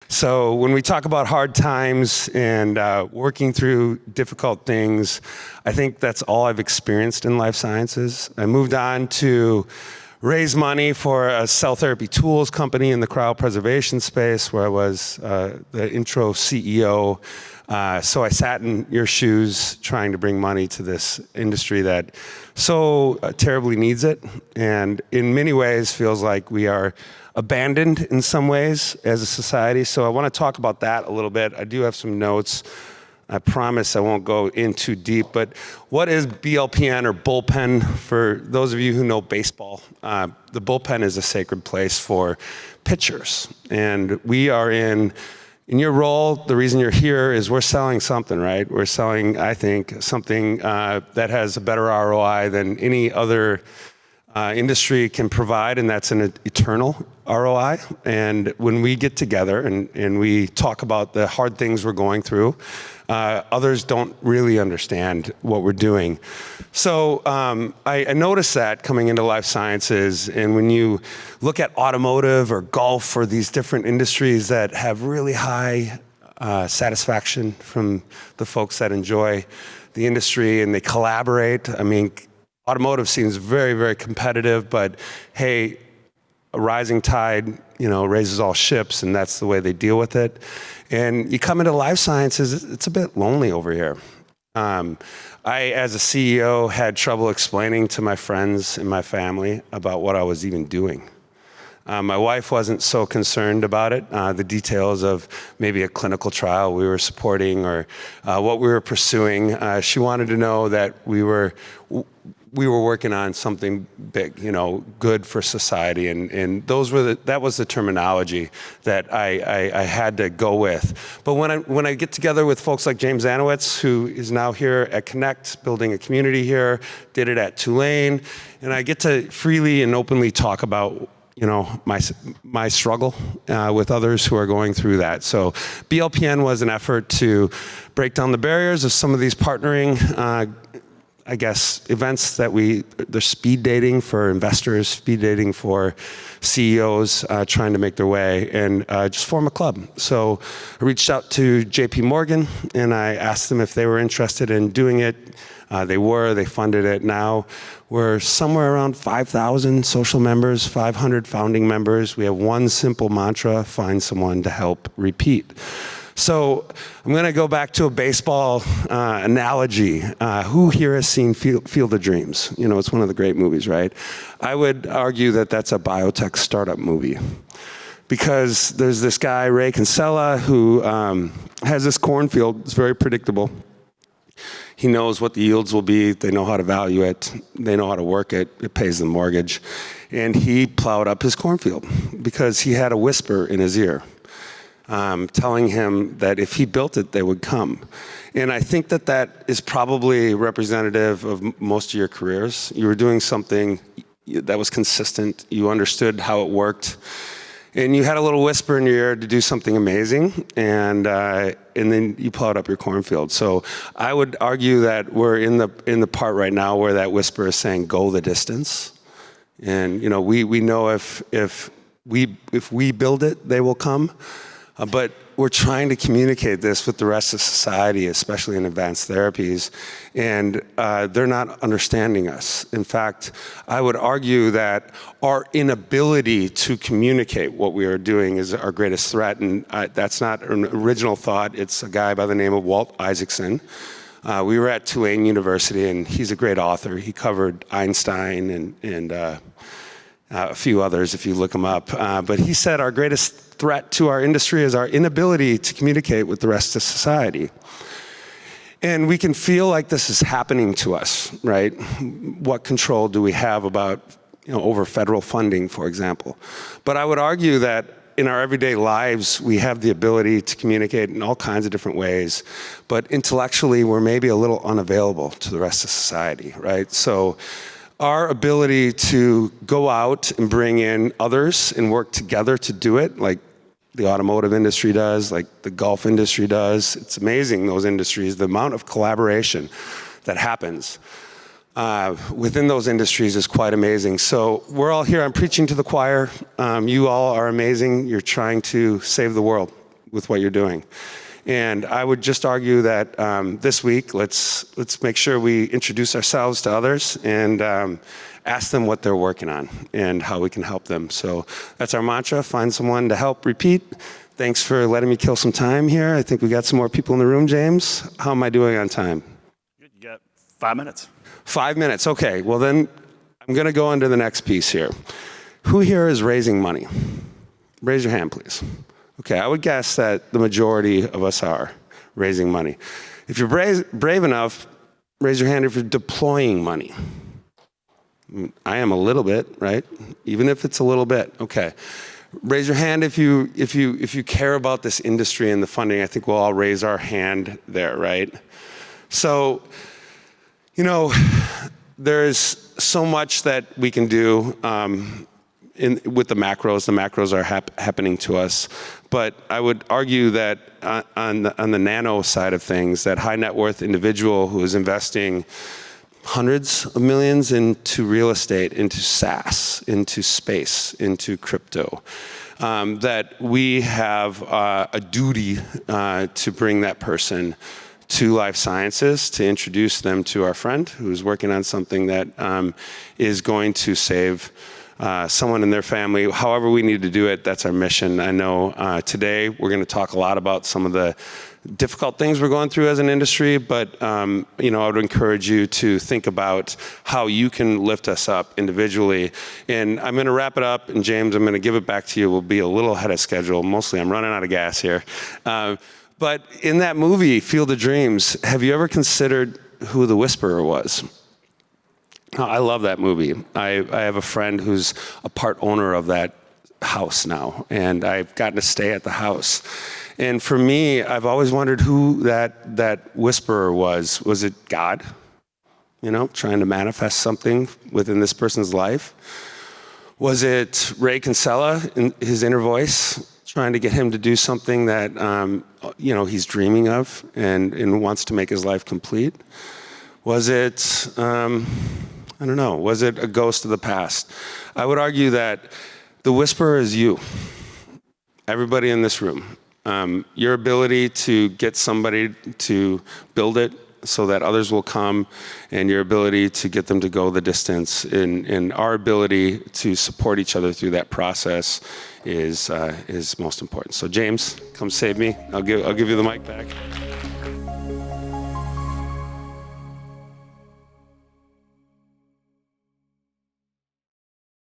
So when we talk about hard times and working through difficult things, I think that's all I've experienced in life sciences. I moved on to raise money for a cell therapy tools company in the cryopreservation space, where I was the intro CEO. So I sat in your shoes trying to bring money to this industry that so terribly needs it, and in many ways feels like we are abandoned in some ways as a society. So I want to talk about that a little bit. I do have some notes. I promise I won't go in too deep, but what is BLPN, or bullpen? For those of you who know baseball, the bullpen is a sacred place for pitchers. And we are in your role, the reason you're here is we're selling something, right? We're selling, I think, something that has a better ROI than any other industry can provide, and that's an eternal ROI. And when we get together and we talk about the hard things we're going through, others don't really understand what we're doing. So I noticed that coming into life sciences, and when you look at automotive or golf or these different industries that have really high satisfaction from the folks that enjoy the industry and they collaborate. I mean, automotive seems very, very competitive, but hey, a rising tide, raises all ships, and that's the way they deal with it. And you come into life sciences, it's a bit lonely over here. I, as a CEO, had trouble explaining to my friends and my family about what I was even doing. My wife wasn't so concerned about it, the details of maybe a clinical trial we were supporting or what we were pursuing. She wanted to know that we were working on something big, good for society, and that was the terminology that I had to go with. But when I get together with folks like James Anowitz, who is now here at Connect, building a community here, did it at Tulane, and I get to freely and openly talk about my struggle with others who are going through that. So BLPN was an effort to break down the barriers of some of these partnering events that they're speed dating for investors, speed dating for CEOs trying to make their way, and just form a club. So I reached out to JP Morgan and I asked them if they were interested in doing it. They funded it. Now we're somewhere around 5,000 social members, 500 founding members. We have one simple mantra: find someone to help repeat. So I'm going to go back to a baseball analogy. Who here has seen Field of Dreams? It's one of the great movies, right? I would argue that that's a biotech startup movie, because there's this guy, Ray Kinsella, who has this cornfield. It's very predictable. He knows what the yields will be. They know how to value it. They know how to work it. It pays the mortgage. And he plowed up his cornfield because he had a whisper in his ear, telling him that if he built it, they would come. And I think that is probably representative of most of your careers. You were doing something that was consistent. You understood how it worked. And you had a little whisper in your ear to do something amazing, and then you plowed up your cornfield. So I would argue that we're in the part right now where that whisper is saying, "Go the distance." And we know if we build it, they will come. But we're trying to communicate this with the rest of society, especially in advanced therapies, and they're not understanding us. In fact, I would argue that our inability to communicate what we are doing is our greatest threat, and that's not an original thought. It's a guy by the name of Walt Isaacson. We were at Tulane University, and he's a great author. He covered Einstein and a few others if you look them up. But he said our greatest threat to our industry is our inability to communicate with the rest of society. And we can feel like this is happening to us, right? What control do we have about, over federal funding, for example? But I would argue that in our everyday lives, we have the ability to communicate in all kinds of different ways, but intellectually, we're maybe a little unavailable to the rest of society, right? So our ability to go out and bring in others and work together to do it, like the automotive industry does, like the golf industry does. It's amazing, those industries, the amount of collaboration that happens. within those industries is quite amazing. So we're all here. I'm preaching to the choir. You all are amazing. You're trying to save the world with what you're doing. And I would just argue that this week, let's make sure we introduce ourselves to others and ask them what they're working on and how we can help them. So that's our mantra, find someone to help repeat. Thanks for letting me kill some time here. I think we got some more people in the room, James. How am I doing on time? Good, you got 5 minutes. 5 minutes, okay. Well then, I'm gonna go into the next piece here. Who here is raising money? Raise your hand, please. Okay, I would guess that the majority of us are raising money. If you're brave enough, raise your hand if you're deploying money. I am a little bit, right? Even if it's a little bit, okay. Raise your hand if you care about this industry and the funding. I think we'll all raise our hand there, right? So, you know, there's so much that we can do with the macros. The macros are happening to us. But I would argue that on the nano side of things, that high net worth individual who is investing hundreds of millions into real estate, into SaaS, into space, into crypto, that we have a duty to bring that person to life sciences, to introduce them to our friend who's working on something that is going to save someone in their family. However we need to do it, that's our mission. I know today we're going to talk a lot about some of the difficult things we're going through as an industry, but you know, I would encourage you to think about how you can lift us up individually. And I'm going to wrap it up, and James, I'm going to give it back to you. We'll be a little ahead of schedule. Mostly I'm running out of gas here. But in that movie, Field of Dreams, have you ever considered who the Whisperer was? I love that movie. I have a friend who's a part owner of that house now, and I've gotten to stay at the house. And for me, I've always wondered who that whisperer was. Was it God? You know, trying to manifest something within this person's life? Was it Ray Kinsella, in his inner voice, trying to get him to do something that you know, he's dreaming of and wants to make his life complete? Was it, I don't know, was it a ghost of the past? I would argue that the whisperer is you, everybody in this room. Your ability to get somebody to build it so that others will come, and your ability to get them to go the distance, and our ability to support each other through that process is most important. So James, come save me. I'll give you the mic back.